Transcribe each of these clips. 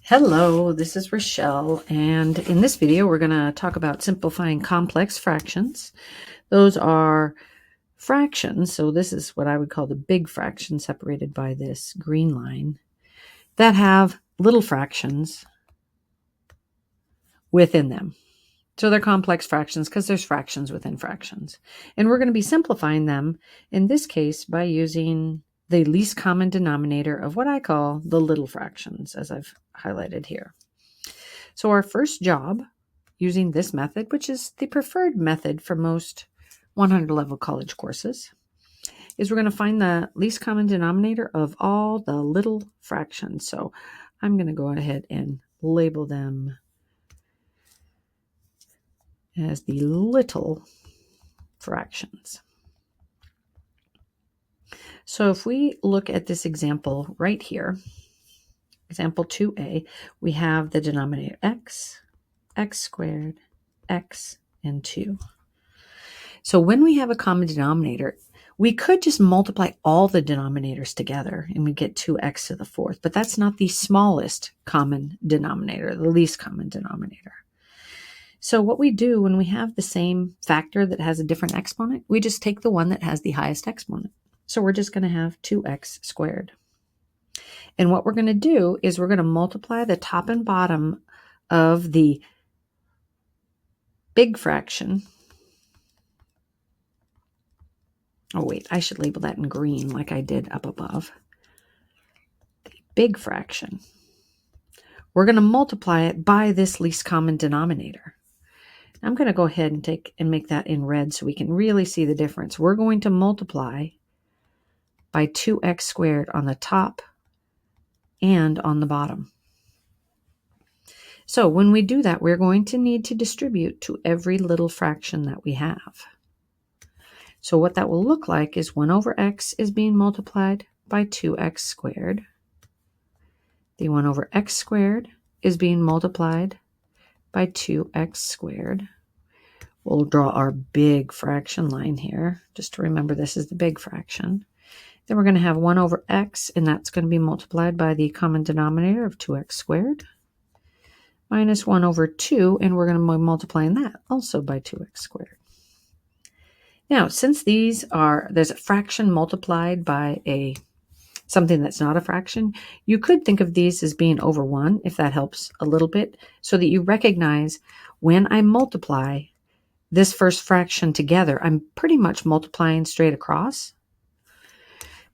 Hello, this is Rochelle, and in this video we're going to talk about simplifying complex fractions. Those are fractions, so this is what I would call the big fraction separated by this green line, that have little fractions within them. So they're complex fractions because there's fractions within fractions. And we're going to be simplifying them, in this case, by using the least common denominator of what I call the little fractions, as I've highlighted here. So our first job using this method, which is the preferred method for most 100 level college courses, is we're going to find the least common denominator of all the little fractions. So I'm going to go ahead and label them as the little fractions. So if we look at this example right here, example 2a, we have the denominator x, x squared, x, and 2. So when we have a common denominator, we could just multiply all the denominators together and we get 2x to the fourth, but that's not the smallest common denominator, the least common denominator. So what we do when we have the same factor that has a different exponent, we just take the one that has the highest exponent. So we're just going to have 2x squared. And what we're going to do is we're going to multiply the top and bottom of the big fraction. Oh, wait, I should label that in green like I did up above. The big fraction. We're going to multiply it by this least common denominator. I'm going to go ahead and make that in red so we can really see the difference. We're going to multiply by 2x squared on the top and on the bottom. So when we do that, we're going to need to distribute to every little fraction that we have. So what that will look like is 1 over x is being multiplied by 2x squared. The 1 over x squared is being multiplied by 2x squared. We'll draw our big fraction line here, just to remember this is the big fraction. Then we're going to have 1 over x, and that's going to be multiplied by the common denominator of 2x squared, minus 1 over 2, and we're going to be multiplying that also by 2x squared. Now, since there's a fraction multiplied by something that's not a fraction, you could think of these as being over 1, if that helps a little bit, so that you recognize when I multiply this first fraction together, I'm pretty much multiplying straight across.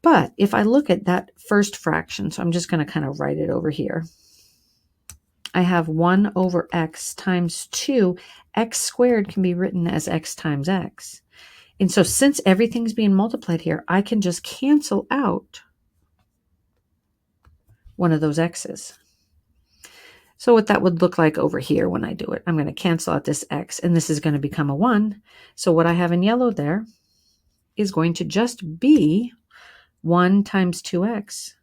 But if I look at that first fraction, so I'm just going to kind of write it over here. I have 1 over x times 2. X squared can be written as x times x. And so since everything's being multiplied here, I can just cancel out one of those x's. So what that would look like over here when I do it, I'm going to cancel out this x, and this is going to become a 1. So what I have in yellow there is going to just be 1 times 2x,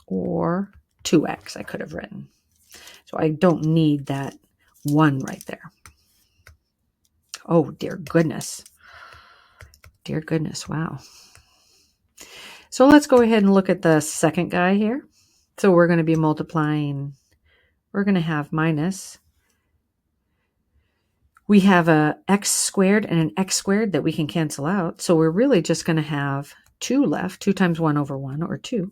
or 2x I could have written. So I don't need that 1 right there. Oh, dear goodness. Dear goodness, wow. So let's go ahead and look at the second guy here. So we're going to be multiplying, we're going to have minus. We have a x squared and an x squared that we can cancel out. So we're really just going to have 2 left, 2 times 1 over 1, or 2.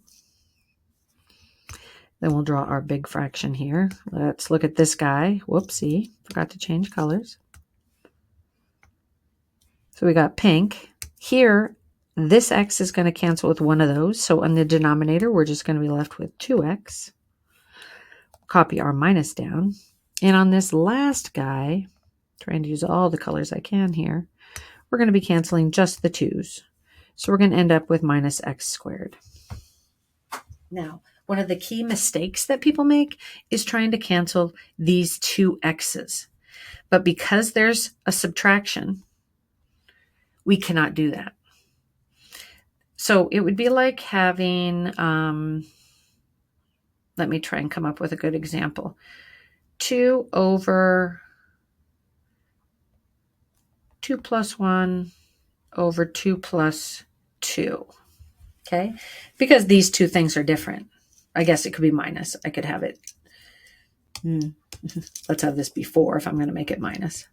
Then we'll draw our big fraction here. Let's look at this guy. Whoopsie, forgot to change colors. So we got pink. Here, this x is going to cancel with one of those. So on the denominator, we're just going to be left with 2x. Copy our minus down. And on this last guy, trying to use all the colors I can here, we're going to be canceling just the 2's. So we're going to end up with minus x squared. Now, one of the key mistakes that people make is trying to cancel these 2 x's. But because there's a subtraction, we cannot do that. So it would be like having, let me try and come up with a good example. 2 over 2 plus 1 over 2 plus 2. Okay? Because these two things are different. I guess it could be minus. I could have it Let's have this be 4 if I'm going to make it minus.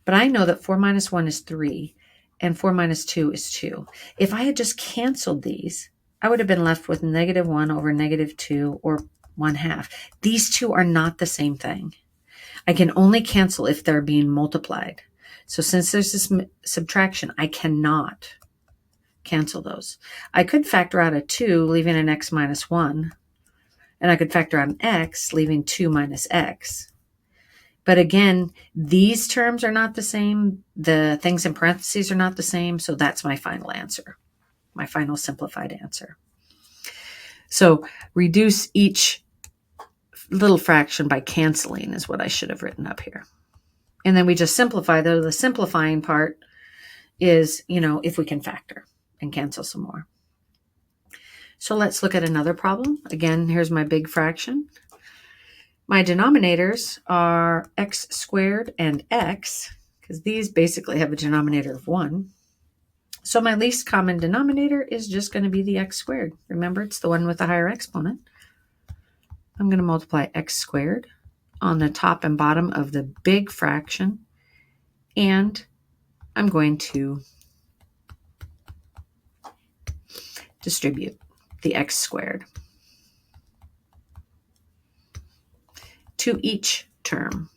But I know that 4 minus 1 is 3, and 4 minus 2 is 2. If I had just canceled these, I would have been left with negative 1 over negative 2, or 1/2. These two are not the same thing. I can only cancel if they're being multiplied. So since there's this subtraction, I cannot cancel those. I could factor out a 2, leaving an x minus 1. And I could factor out an x, leaving 2 minus x. But again, these terms are not the same. The things in parentheses are not the same. So that's my final answer, my final simplified answer. So reduce each little fraction by canceling is what I should have written up here. And then we just simplify, though the simplifying part is, if we can factor and cancel some more. So let's look at another problem. Again, here's my big fraction. My denominators are x squared and x, because these basically have a denominator of 1. So my least common denominator is just going to be the x squared. Remember, it's the one with the higher exponent. I'm going to multiply x squared on the top and bottom of the big fraction, and I'm going to distribute the x squared to each term.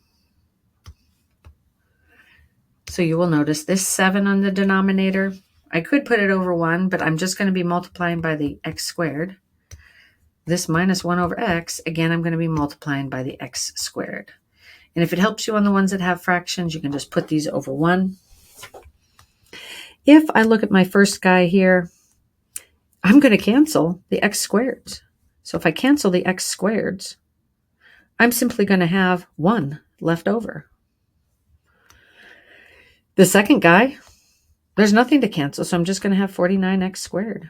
So you will notice this 7 on the denominator. I could put it over 1, but I'm just going to be multiplying by the x squared. This minus 1 over x, again, I'm going to be multiplying by the x squared. And if it helps you on the ones that have fractions, you can just put these over 1. If I look at my first guy here, I'm going to cancel the x squareds. So if I cancel the x squareds, I'm simply going to have 1 left over. The second guy, there's nothing to cancel, so I'm just going to have 49x squared.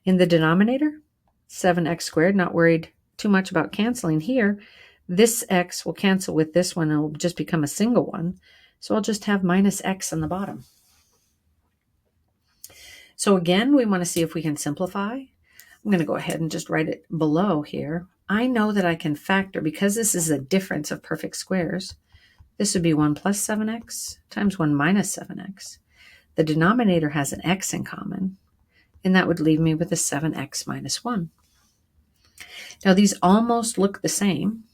In the denominator, 7x squared, not worried too much about canceling here. This x will cancel with this one, and it'll just become a single one. So I'll just have minus x on the bottom. So again, we want to see if we can simplify. I'm going to go ahead and just write it below here. I know that I can factor, because this is a difference of perfect squares. This would be 1 plus 7x times 1 minus 7x. The denominator has an x in common, and that would leave me with a 7x minus 1. Now these almost look the same.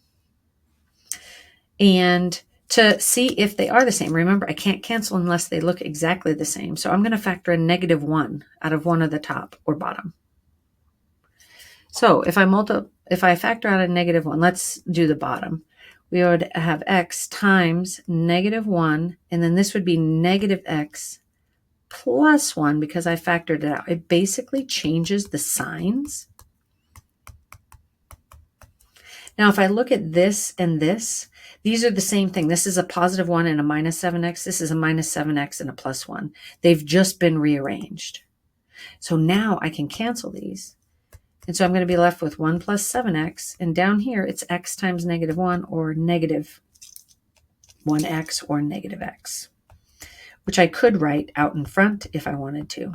And to see if they are the same, remember, I can't cancel unless they look exactly the same. So I'm going to factor a negative 1 out of one of the top or bottom. So if I factor out a negative 1, let's do the bottom. We would have x times negative 1, and then this would be negative x plus 1 because I factored it out. It basically changes the signs. Now, if I look at this and this, these are the same thing. This is a positive 1 and a minus 7x. This is a minus 7x and a plus 1. They've just been rearranged. So now I can cancel these. And so I'm going to be left with 1 plus 7x. And down here, it's x times negative 1 or negative 1x or negative x, which I could write out in front if I wanted to.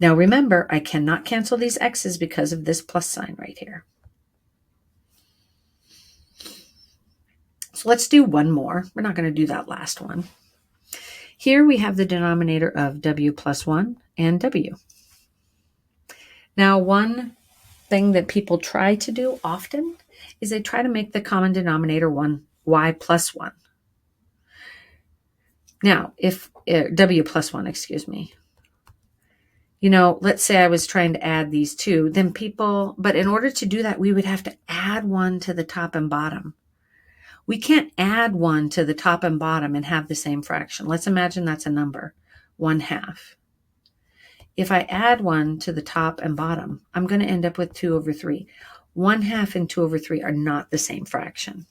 Now remember, I cannot cancel these x's because of this plus sign right here. So let's do one more. We're not going to do that last one. Here we have the denominator of w plus 1 and w. Now, one thing that people try to do often is they try to make the common denominator y plus 1. Now, if w plus 1, excuse me. Let's say I was trying to add these two, then but in order to do that, we would have to add 1 to the top and bottom. We can't add 1 to the top and bottom and have the same fraction. Let's imagine that's a number, 1/2. If I add 1 to the top and bottom, I'm going to end up with 2 over 3. 1/2 and 2 over 3 are not the same fraction.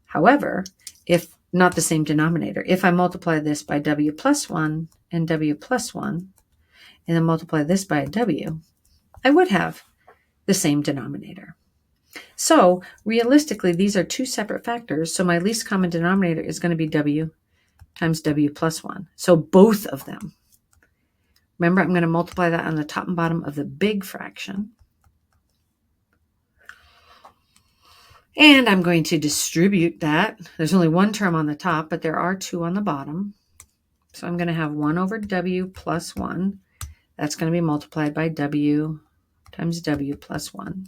However, if not the same denominator, if I multiply this by w plus 1 and w plus 1, and then multiply this by a w, I would have the same denominator. So realistically, these are two separate factors. So my least common denominator is going to be w times w plus 1. So both of them Remember, I'm going to multiply that on the top and bottom of the big fraction. And I'm going to distribute that. There's only one term on the top, but there are two on the bottom. So I'm going to have 1 over w plus 1. That's going to be multiplied by w times w plus 1.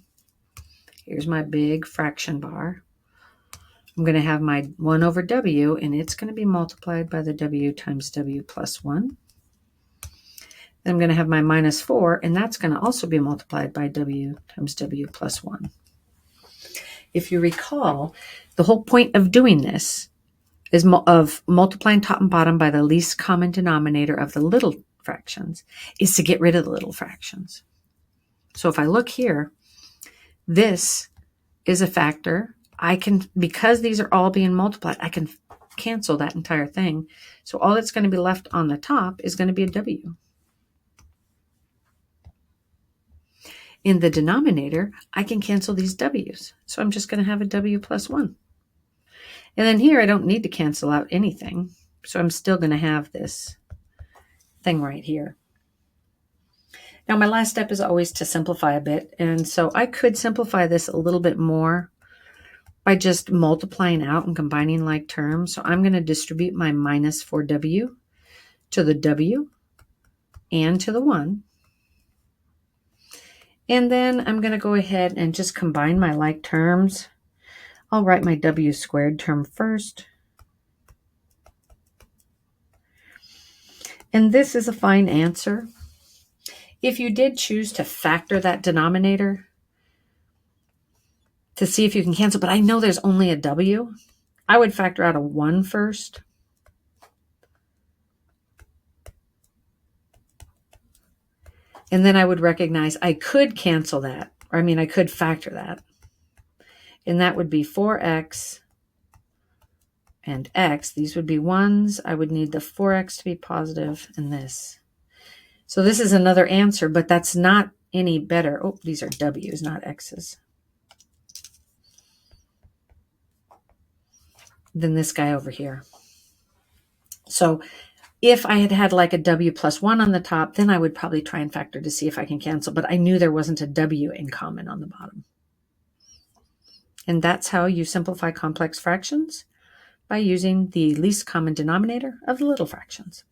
Here's my big fraction bar. I'm going to have my 1 over w, and it's going to be multiplied by the w times w plus 1. Then I'm going to have my minus 4, and that's going to also be multiplied by w times w plus 1. If you recall, the whole point of doing this is of multiplying top and bottom by the least common denominator of the little fractions is to get rid of the little fractions. So if I look here, this is a factor. I can, because these are all being multiplied, I can cancel that entire thing. So all that's going to be left on the top is going to be a w. In the denominator, I can cancel these w's. So I'm just going to have a w plus 1. And then here, I don't need to cancel out anything. So I'm still going to have this thing right here. Now, my last step is always to simplify a bit. And so I could simplify this a little bit more by just multiplying out and combining like terms. So I'm going to distribute my minus 4w to the w and to the 1. And then I'm going to go ahead and just combine my like terms. I'll write my w squared term first. And this is a fine answer. If you did choose to factor that denominator to see if you can cancel, but I know there's only a w, I would factor out a 1 first. And then I would recognize I could cancel that. Or I could factor that. And that would be 4x and x. These would be 1s. I would need the 4x to be positive and this. So this is another answer, but that's not any better. Oh, these are w's, not x's. Than this guy over here. So if I had had like a w plus 1 on the top, then I would probably try and factor to see if I can cancel. But I knew there wasn't a w in common on the bottom. And that's how you simplify complex fractions, by using the least common denominator of the little fractions.